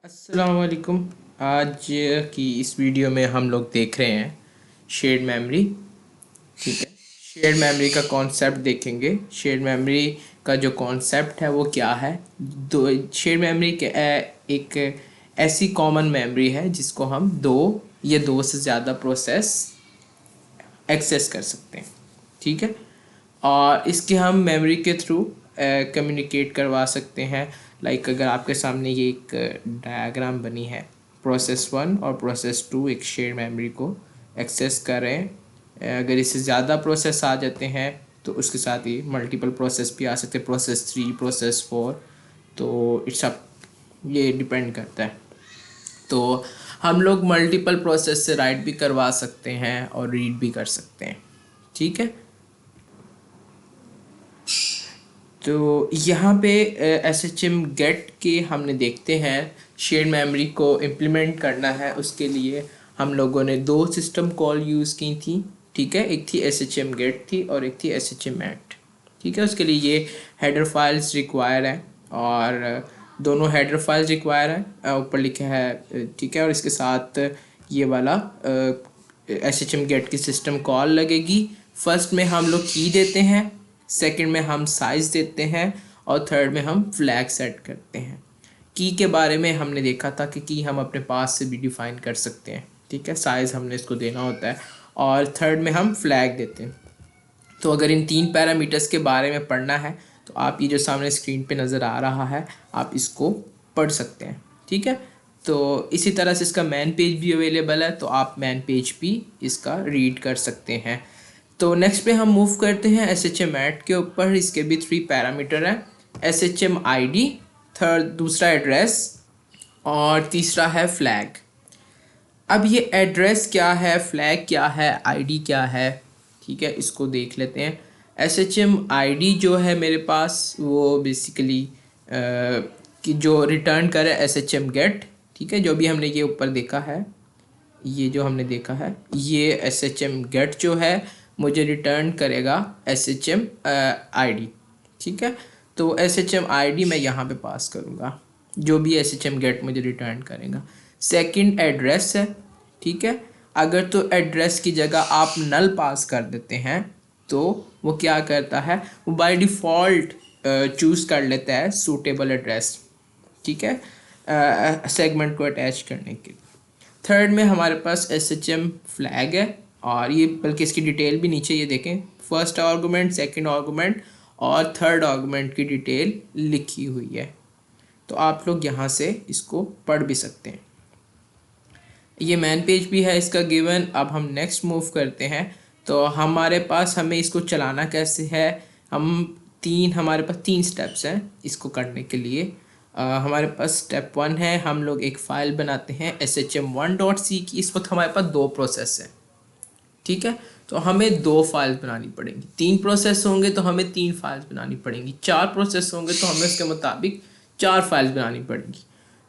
अस्सलाम वालेकुम। आज की इस वीडियो में हम लोग देख रहे हैं शेयर्ड मेमोरी। ठीक है, शेयर्ड मेमोरी का कॉन्सेप्ट देखेंगे। शेयर्ड मेमोरी का जो कॉन्सेप्ट है वो क्या है। दो शेयर्ड मेमोरी के एक ऐसी कॉमन मेमोरी है जिसको हम दो या दो से ज़्यादा प्रोसेस एक्सेस कर सकते हैं। ठीक है, और इसके हम मेमोरी के थ्रू कम्युनिकेट करवा सकते हैं। लाइक अगर आपके सामने ये एक डायग्राम बनी है, प्रोसेस 1 और प्रोसेस 2 एक शेयर मेमोरी को एक्सेस कर रहे हैं। अगर इससे ज़्यादा प्रोसेस आ जाते हैं तो उसके साथ ही मल्टीपल प्रोसेस भी आ सकते हैं, प्रोसेस 3 प्रोसेस 4। तो इट्स अप, ये डिपेंड करता है। तो हम लोग मल्टीपल प्रोसेस से राइट भी करवा सकते हैं और रीड भी कर सकते हैं। ठीक है, तो यहाँ पे SHM गेट के हमने देखते हैं शेयर मेमोरी को इम्प्लीमेंट करना है। उसके लिए हम लोगों ने दो सिस्टम कॉल यूज़ की थी। ठीक है, एक थी SHM गेट थी और एक थी SHM ऐट। ठीक है, उसके लिए ये हेडर फाइल्स रिक्वायर है और दोनों हेडर फाइल्स रिक्वायर है, ऊपर लिखा है। ठीक है, और इसके साथ ये वाला SHM गेट की सिस्टम कॉल लगेगी। फर्स्ट में हम लोग की देते हैं, सेकंड में हम साइज़ देते हैं और थर्ड में हम फ्लैग सेट करते हैं। की के बारे में हमने देखा था कि की हम अपने पास से भी डिफ़ाइन कर सकते हैं। ठीक है, साइज़ हमने इसको देना होता है और थर्ड में हम फ्लैग देते हैं। तो अगर इन तीन पैरामीटर्स के बारे में पढ़ना है तो आप ये जो सामने स्क्रीन पे नज़र आ रहा है आप इसको पढ़ सकते हैं। ठीक है, तो इसी तरह से इसका मैन पेज भी अवेलेबल है, तो आप मैन पेज भी इसका रीड कर सकते हैं। तो नेक्स्ट पे हम मूव करते हैं SHM ऐट के ऊपर। इसके भी 3 पैरामीटर हैं, SHM ID, थर्ड दूसरा एड्रेस और तीसरा है फ्लैग। अब ये एड्रेस क्या है, फ्लैग क्या है, ID क्या है, ठीक है, इसको देख लेते हैं। SHM ID जो है मेरे पास वो बेसिकली कि जो रिटर्न करे SHM गेट। ठीक है, जो भी हमने ये ऊपर देखा है, ये जो हमने देखा है ये SHM गेट जो है मुझे रिटर्न करेगा SHM ID। ठीक है, तो SHM ID मैं यहाँ पे पास करूँगा जो भी SHM गेट मुझे रिटर्न करेगा। सेकंड एड्रेस है। ठीक है, अगर तो एड्रेस की जगह आप नल पास कर देते हैं तो वो क्या करता है, वो बाय डिफ़ॉल्ट चूज़ कर लेता है सूटेबल एड्रेस। ठीक है, सेगमेंट को अटैच करने के लिए। थर्ड में हमारे पास SHM फ्लैग है और ये बल्कि इसकी डिटेल भी नीचे ये देखें, फर्स्ट आर्गूमेंट, सेकंड आर्गूमेंट और थर्ड आर्गूमेंट की डिटेल लिखी हुई है। तो आप लोग यहाँ से इसको पढ़ भी सकते हैं। ये मैन पेज भी है इसका गिवन। अब हम नेक्स्ट मूव करते हैं। तो हमारे पास हमें इसको चलाना कैसे है, हमारे पास तीन स्टेप्स हैं इसको करने के लिए। हमारे पास स्टेप 1 है, हम लोग एक फ़ाइल बनाते हैं SHM1.c की। इस वक्त हमारे पास दो प्रोसेस हैं। ठीक है, तो हमें दो फाइल्स बनानी पड़ेंगी। तीन प्रोसेस होंगे तो हमें तीन फाइल्स बनानी पड़ेंगी। चार प्रोसेस होंगे तो हमें उसके मुताबिक चार फाइल्स बनानी पड़ेंगी।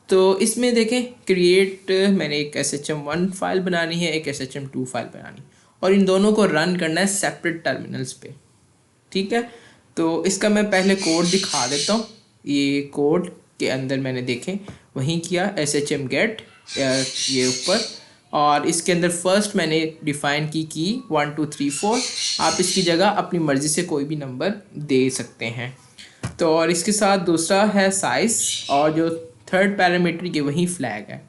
तो इसमें देखें, क्रिएट मैंने एक SHM1 फाइल बनानी है, एक SHM2 फाइल बनानी, और इन दोनों को रन करना है सेपरेट टर्मिनल्स पे। ठीक है, तो इसका मैं पहले कोड दिखा देता हूँ। ये कोड के अंदर मैंने देखें वहीं किया SHM गेट ये ऊपर, और इसके अंदर फर्स्ट मैंने डिफ़ाइन की 1 2 3 4। आप इसकी जगह अपनी मर्ज़ी से कोई भी नंबर दे सकते हैं। तो और इसके साथ दूसरा है साइज़ और जो थर्ड पैरामीटर ये वही फ्लैग है।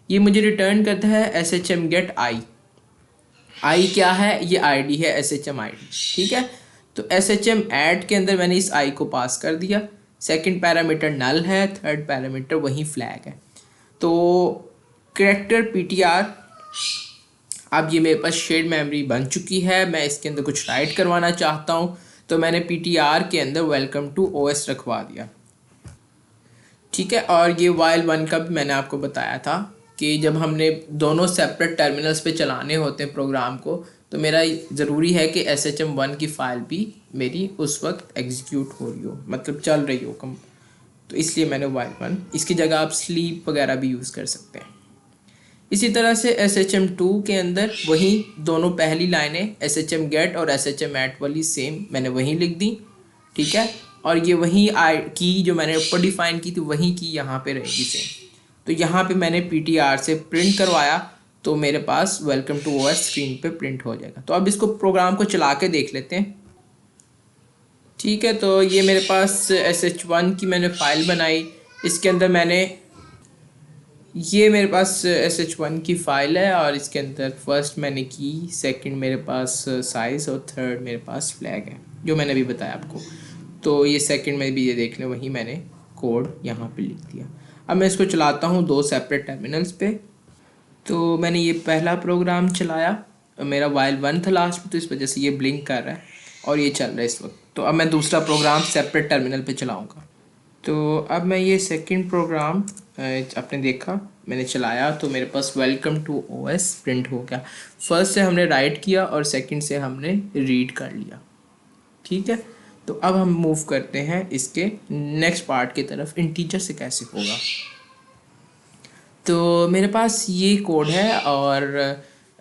ये मुझे रिटर्न करता है SHM गेट आई क्या है, ये ID है SHM ID। ठीक है, तो SHM ऐट के अंदर मैंने इस I को पास कर दिया। सेकंड पैरामीटर नल है, थर्ड पैरामीटर वही फ्लैग है। तो करेक्टर PTR, अब ये मेरे पास शेयर्ड मेमोरी बन चुकी है। मैं इसके अंदर कुछ राइट करवाना चाहता हूँ तो मैंने PTR के अंदर वेलकम टू OS रखवा दिया। ठीक है, और ये वाइल 1 का भी मैंने आपको बताया था कि जब हमने दोनों सेपरेट टर्मिनल्स पे चलाने होते हैं प्रोग्राम को, तो मेरा ज़रूरी है कि SHM1 की फ़ाइल भी मेरी उस वक्त एग्जीक्यूट हो रही हो, मतलब चल रही हो कम। तो इसलिए मैंने वाइल 1, इसकी जगह आप स्लीप वगैरह भी यूज़ कर सकते हैं। इसी तरह से SHM2 के अंदर वही दोनों पहली लाइनें SHM गेट और SHM ऐट वाली सेम मैंने वहीं लिख दी। ठीक है, और ये वही की जो मैंने ऊपर डिफ़ाइन की थी वही की यहाँ पे रहेगी सेम। तो यहाँ पे मैंने PTR से प्रिंट करवाया तो मेरे पास वेलकम टू OS स्क्रीन पे प्रिंट हो जाएगा। तो अब इसको प्रोग्राम को चला के देख लेते हैं। ठीक है, तो ये मेरे पास SH1 की मैंने फ़ाइल बनाई। इसके अंदर ये मेरे पास SH1 की फ़ाइल है और इसके अंदर फर्स्ट मैंने की, सेकंड मेरे पास साइज़ और थर्ड मेरे पास फ्लैग है जो मैंने अभी बताया आपको। तो ये सेकंड में भी ये देख लें, वही मैंने कोड यहाँ पे लिख दिया। अब मैं इसको चलाता हूँ 2 सेपरेट टर्मिनल्स पे। तो मैंने ये पहला प्रोग्राम चलाया, मेरा वाइल 1 था लास्ट में, तो इस वजह से ये ब्लिंक कर रहा है और ये चल रहा है इस वक्त। तो अब मैं दूसरा प्रोग्राम सेपरेट टर्मिनल पे चलाऊँगा। तो अब मैं ये सेकंड प्रोग्राम आपने देखा मैंने चलाया तो मेरे पास वेलकम टू OS प्रिंट हो गया। फर्स्ट से हमने राइट किया और सेकंड से हमने रीड कर लिया। ठीक है, तो अब हम मूव करते हैं इसके नेक्स्ट पार्ट की तरफ, इंटीजर से कैसे होगा। तो मेरे पास ये कोड है और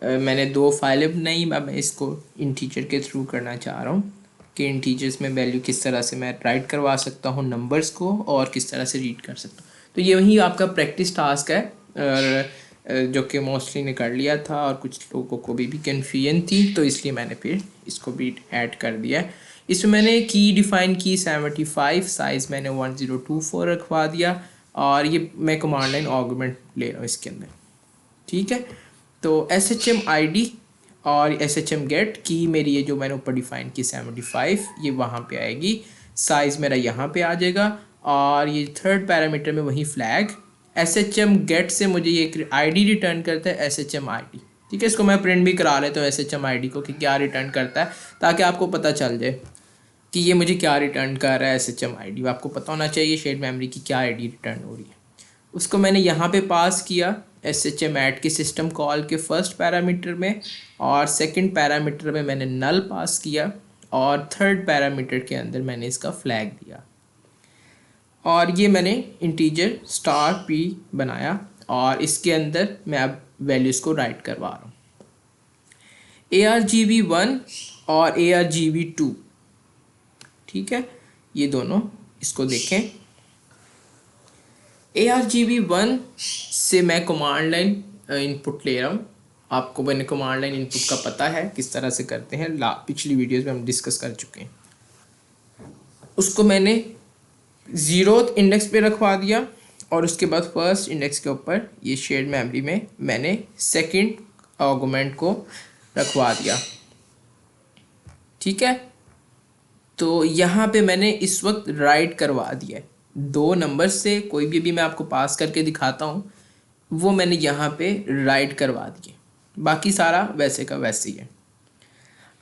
मैंने 2 फाइलें बनाई। अब मैं इसको इंटीजर के थ्रू करना चाह रहा हूँ कि इंटीजर्स में वैल्यू किस तरह से मैं राइट करवा सकता हूँ नंबर्स को और किस तरह से रीड कर सकता हूँ। तो ये वही आपका प्रैक्टिस टास्क है और जो कि मोस्टली ने कर लिया था और कुछ लोगों को भी कन्फ्यूजन थी, तो इसलिए मैंने फिर इसको भी ऐड कर दिया है। इसमें मैंने की डिफ़ाइन की 75, साइज़ मैंने 1024 रखवा दिया और ये मैं कमांड लाइन आर्गुमेंट ले रहा हूँ इसके अंदर। ठीक है, तो SHM ID और SHM गेट की मेरी ये जो मैंने ऊपर डिफ़ाइन की 75 ये वहाँ पे आएगी, साइज़ मेरा यहाँ पे आ जाएगा और ये थर्ड पैरामीटर में वही फ्लैग। SHM गेट से मुझे ये एक ID रिटर्न करता है SHM ID। ठीक है, इसको मैं प्रिंट भी करा लेता हूँ SHM ID को कि क्या रिटर्न करता है, ताकि आपको पता चल जाए कि ये मुझे क्या रिटर्न कर रहा है। SHM ID आपको पता होना चाहिए शेयर्ड मेमोरी की क्या ID रिटर्न हो रही है। उसको मैंने यहाँ पे पास किया SHM ऐड के सिस्टम कॉल के फर्स्ट पैरामीटर में और सेकंड पैरामीटर में मैंने नल पास किया और थर्ड पैरामीटर के अंदर मैंने इसका फ्लैग दिया और ये मैंने इंटीजर $p बनाया और इसके अंदर मैं अब वैल्यूज़ को राइट करवा रहा हूँ। ARGB1 और ARGB2, ठीक है, ये दोनों इसको देखें। ARGB1 से मैं कमांड लाइन इनपुट ले रहा हूँ। आपको मैंने कमांड लाइन इनपुट का पता है किस तरह से करते हैं, पिछली वीडियोस में हम डिस्कस कर चुके हैं। उसको मैंने 0th इंडेक्स पे रखवा दिया और उसके बाद फर्स्ट इंडेक्स के ऊपर ये शेयर्ड मेमोरी में मैंने सेकंड आर्गुमेंट को रखवा दिया। ठीक है, तो यहाँ पे मैंने इस वक्त राइट करवा दिया है 2 नंबर से, कोई भी मैं आपको पास करके दिखाता हूँ वो मैंने यहाँ पे राइट करवा दिए, बाकी सारा वैसे का वैसे ही है।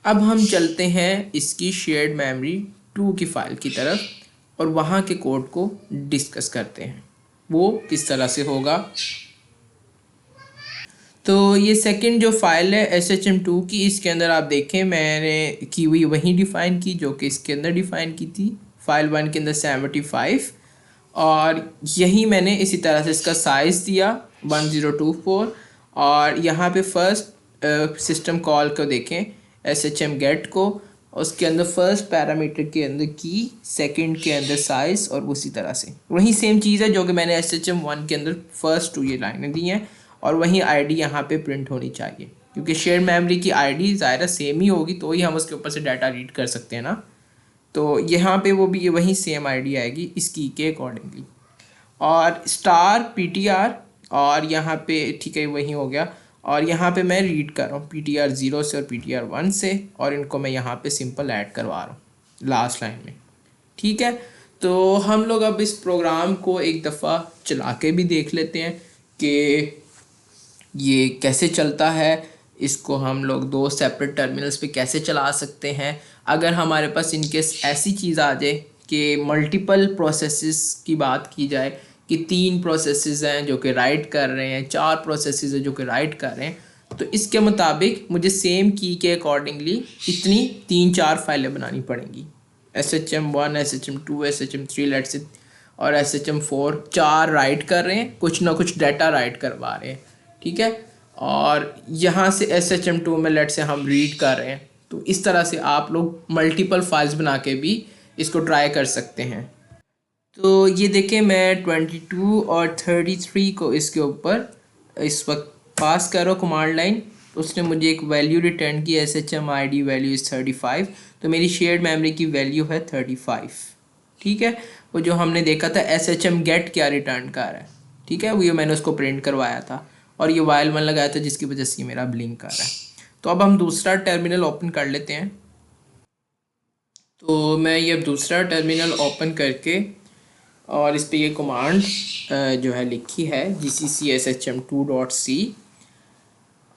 अब हम चलते हैं इसकी शेयर्ड मेमोरी 2 की फ़ाइल की तरफ और वहाँ के कोड को डिस्कस करते हैं वो किस तरह से होगा। तो ये सेकंड जो फाइल है SHM2 की, इसके अंदर आप देखें मैंने की हुई वही डिफ़ाइन की जो कि इसके अंदर डिफ़ाइन की थी फाइल 1 के अंदर 75 और यही मैंने इसी तरह से इसका साइज़ दिया 1024 और यहाँ पे फर्स्ट सिस्टम कॉल को देखें SHM गेट को, उसके अंदर फर्स्ट पैरामीटर के अंदर की, सेकंड के अंदर साइज़ और उसी तरह से वही सेम चीज़ है जो कि मैंने SHM1 के अंदर फर्स्ट 2 ये लाइनें दी हैं और वही ID यहाँ पे प्रिंट होनी चाहिए क्योंकि शेयर मेमोरी की ID ज़ाहिर सेम ही होगी तो ही हम उसके ऊपर से डाटा रीड कर सकते हैं ना। तो यहाँ पे वो भी वही सेम ID आएगी इस की के अकॉर्डिंगली और $PTR और यहाँ पे ठीक है वही हो गया और यहाँ पे मैं रीड कर रहा हूँ PTR 0 से और PTR 1 से और इनको मैं यहाँ पे सिंपल ऐड करवा रहा हूँ लास्ट लाइन में। ठीक है, तो हम लोग अब इस प्रोग्राम को एक दफ़ा चला के भी देख लेते हैं कि ये कैसे चलता है। इसको हम लोग 2 सेपरेट टर्मिनल्स पे कैसे चला सकते हैं। अगर हमारे पास इनकेस ऐसी चीज़ आ जाए कि मल्टीपल प्रोसेसेस की बात की जाए कि 3 प्रोसेसेस हैं जो कि राइट कर रहे हैं, 4 प्रोसेसेस हैं जो कि राइट कर रहे हैं, तो इसके मुताबिक मुझे सेम की के अकॉर्डिंगली इतनी 3-4 फाइलें बनानी पड़ेंगी। SHM1, SHM2, SHM3 let's say और SHM4 4 राइट कर रहे हैं, कुछ ना कुछ डाटा राइट करवा रहे हैं। ठीक है, और यहाँ से SHM2 में लेट से हम रीड कर रहे हैं। तो इस तरह से आप लोग मल्टीपल फाइल्स बना के भी इसको ट्राई कर सकते हैं। तो ये देखें, मैं 22 और 33 को इसके ऊपर इस वक्त पास कर रहा हूँ कमांड लाइन। तो उसने मुझे एक वैल्यू रिटर्न की, S H M I D value is 35। तो मेरी शेयर्ड मेमोरी की वैल्यू है 35। ठीक है, वो जो हमने देखा था एस एच एम गेट क्या रिटर्न कर रहा है, ठीक है, वो मैंने उसको प्रिंट करवाया था और ये वाइल 1 लगाया था जिसकी वजह से ये मेरा ब्लिंक कर रहा है। तो अब हम दूसरा टर्मिनल ओपन कर लेते हैं। तो मैं ये अब दूसरा टर्मिनल ओपन करके और इस पे ये कमांड जो है लिखी है gcc/shm2.c,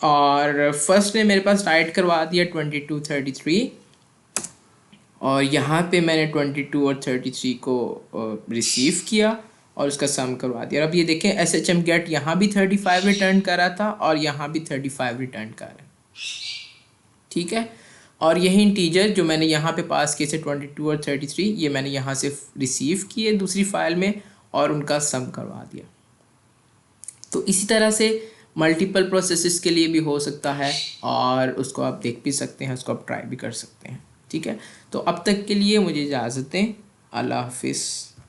और फर्स्ट ने मेरे पास राइट करवा दिया 2233, और यहाँ पे मैंने 22 और 33 को रिसीव किया और उसका सम करवा दिया। अब ये देखें एस एच एम गेट यहाँ भी 35 रिटर्न कर रहा था और यहाँ भी 35 रिटर्न कर रहा है। ठीक है, और यही इंटीजर जो मैंने यहाँ पे पास किए थे 22 और 33, ये मैंने यहाँ से रिसीव किए दूसरी फाइल में और उनका सम करवा दिया। तो इसी तरह से मल्टीपल प्रोसेसेस के लिए भी हो सकता है और उसको आप देख भी सकते हैं, उसको आप ट्राई भी कर सकते हैं। ठीक है, तो अब तक के लिए मुझे इजाज़त दें। अल्लाह हाफिज़।